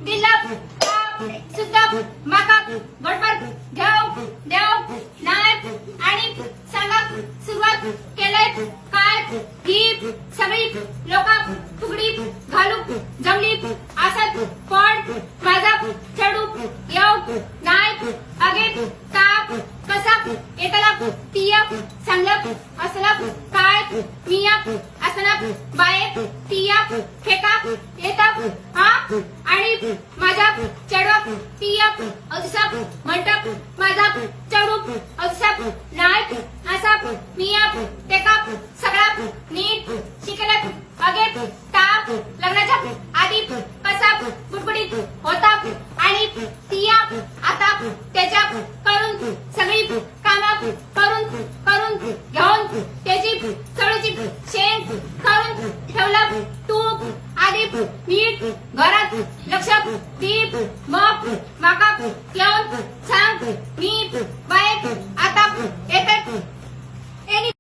दिलं सुद्धा माका बरोबर घेऊ देव नाही आणि सांगा सुरुवात केलंय काय ही सगळी लोक फुगडी घालू जमली असत पण माझा चढू येऊ नाही अगे ताप कसा एकाला तिया सांगलं असलं काय मिया असलं बाये तिया फेका येतात हा आणि माझा चढवा तिया असा म्हणतात माझा चढू असा नाही असा मिया तेका सगळा नीट शिकले अगे ताप लग्नाच्या आधी कसा बुडबुडीत होता आणि तिया आता त्याच्या करून सगळी कामं करून घेऊन त्याची सगळीची शेण करून ठेवलं तूप आधी नीट घरात लक्ष दीप मग माका येऊन सांग मी बाहेर आता येते